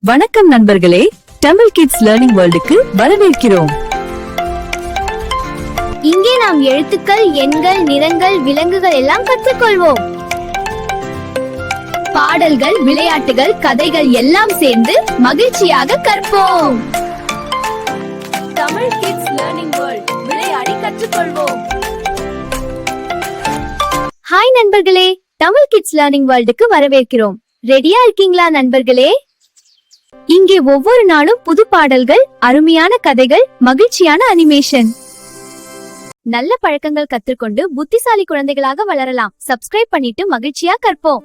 வணக்கம் நண்பர்களே, Tamil kids learning வேர்ல்டுக்கு வரவேற்கிறோம். இங்கே நாம் எழுத்துக்கள், எண்கள், நிறங்கள், விலங்குகள் எல்லாம் கற்றுக்கொள்வோம். பாடல்கள், விளையாட்டுகள், கதைகள் எல்லாம் சேர்ந்து மகிழ்ச்சியாக கற்போம். தமிழ் கிட்ஸ் லேர்னிங் வேர்ல்ட், விளையாடி கற்றுக்கொள்வோம். ஹாய் நண்பர்களே, தமிழ் கிட்ஸ் லேர்னிங் வேர்ல்டுக்கு வரவேற்கிறோம். ரெடியா இருக்கீங்களா நண்பர்களே? இங்கே ஒவ்வொரு நாளும் புது பாடல்கள், அருமையான கதைகள், மகிழ்ச்சியான அனிமேஷன். நல்ல பழக்கங்கள் கற்றுக்கொண்டு புத்திசாலி குழந்தைகளாக வளரலாம். சப்ஸ்கிரைப் பண்ணிட்டு மகிழ்ச்சியா கற்போம்.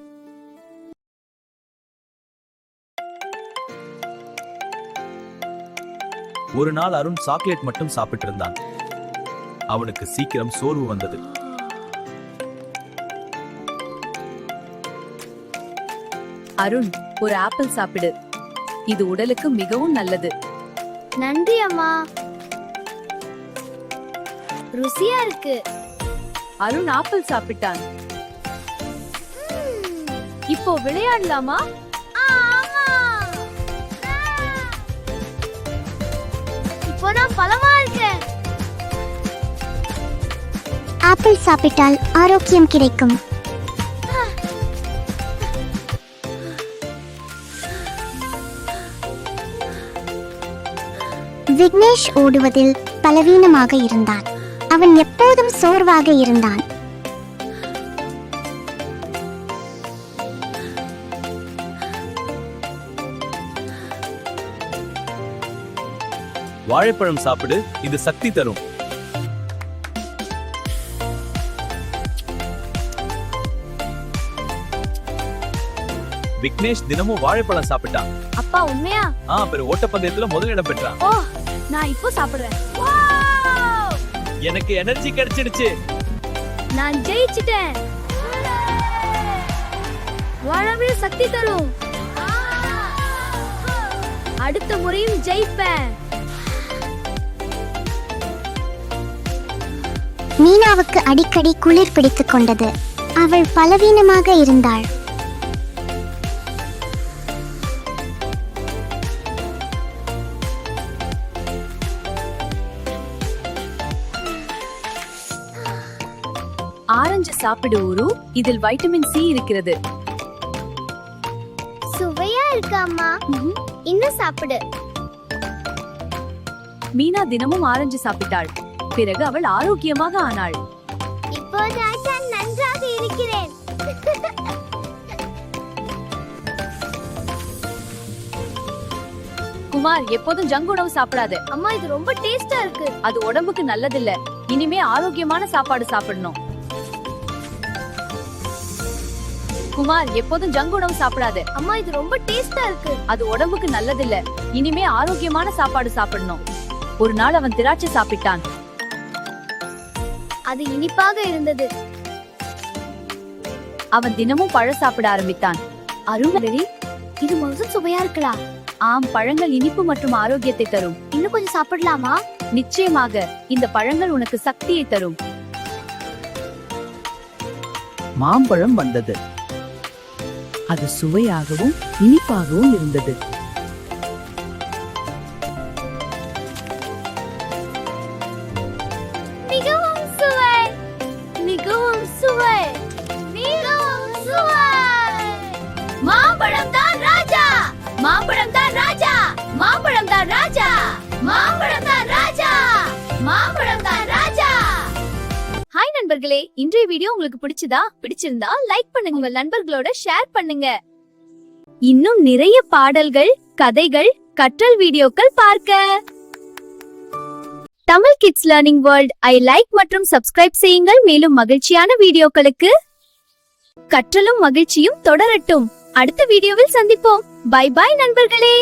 ஒரு நாள் அருண் சாக்லேட் மட்டும் சாப்பிட்டு இருந்தான். அவனுக்கு சீக்கிரம் சோர்வு வந்தது. அருண், ஒரு ஆப்பிள் சாப்பிடு. இது உடலுக்கு மிகவும் நல்லது. நன்றி அம்மா, ருசியா இருக்கு. அருண் ஆப்பிள் சாப்பிட்டான். இப்போ விளையாடலாமா? இப்போ நான் பலமா இருக்கேன். ஆப்பிள் சாப்பிட்டால் ஆரோக்கியம் கிடைக்கும். விக்னேஷ் ஓடுவதில் பலவீனமாக இருந்தான். அவன் எப்போதும் சோர்வாக இருந்தான். வாழைப்பழம் சாப்பிடு, இது சக்தி தரும். விக்னேஷ் தினமும் வாழைப்பழம் சாப்பிட்டான். அப்பா உண்மையா? ஓட்டப்பந்தயத்துல முதலிடம் பெற்றான். ஓ, நான் இப்போ சாப்பிடுறேன். எனக்கு எனர்ஜி கிடைச்சிடுச்சு. நான் ஜெயிச்சிட்டேன். வாழவே சக்தி தரும். அடுத்த முறையும் ஜெயிப்பேன். மீனாவுக்கு அடிக்கடி குளிர் பிடித்துக் கொண்டது. அவள் பலவீனமாக இருந்தாள். ஆரஞ்சு சாப்பிடு ஊரு, இதில் வைட்டமின் சி இருக்கிறது. சுவையா இருக்கு அம்மா, இன்னும் சாப்பிடு. மீனா தினமும் ஆரஞ்சு சாப்பிட்டாள். பிறகு அவள் ஆரோக்கியமாக ஆனாள். இப்போது நான் நன்றாக இருக்கிறேன். குமார், எப்போதும் ஜங்க் உணவு சாப்பிடாத. அம்மா, இது ரொம்ப டேஸ்டா இருக்கு. அது உடம்புக்கு நல்லதில்ல. இனிமே ஆரோக்கியமான சாப்பாடு சாப்பிடணும். குமார், எப்போதும் ஜங்க் உணவு சாப்பிடாத. அம்மா, இது ரொம்ப டேஸ்டா இருக்கு. அது உடம்புக்கு நல்லதில்ல. இனிமே ஆரோக்கியமான சாப்பாடு சாப்பிடணும். ஒரு நாள் அவன் திராட்சை சாப்பிட்டான். அது இனிப்பாக இருந்தது. அவன் தினமும் பழம் சாப்பிட ஆரம்பித்தான். அருண், இது முதல் சுவையா இருக்கலாம். ஆம், பழங்கள் இனிப்பு மற்றும் ஆரோக்கியத்தை தரும். இன்னும் கொஞ்சம் சாப்பிடலாமா? நிச்சயமாக, இந்த பழங்கள் உனக்கு சக்தியை தரும். மாம்பழம் வந்தது. அது சுவையாகவும் இனிப்பாகவும் இருந்தது. மிகவும் சுவை, மிகவும் சுவை, மிகவும் சுவை. மாம்பழம் தான் ராஜா, மாம்பழம் தான் ராஜா, மாம்பழம் தான் ராஜா, மாம்பழம் தான் ராஜா, மாம்பழம் தான் ராஜா. ஹாய் நண்பர்களே, இன்றைய வீடியோ உங்களுக்கு பிடிச்சிருந்தா லைக் பண்ணுங்க, உங்க நண்பர்களோட ஷேர் பண்ணுங்க. இன்னும் நிறைய பாடல்கள், கதைகள், கற்றல் வீடியோக்கள் பார்க்க Tamil kids learning world like மற்றும் சப்ஸ்கிரைப் செய்யுங்கள். மேலும் மகிழ்ச்சியான வீடியோக்களுக்கு கற்றலும் மகிழ்ச்சியும் தொடரட்டும். அடுத்த வீடியோவில் சந்திப்போம். பை பாய் நண்பர்களே.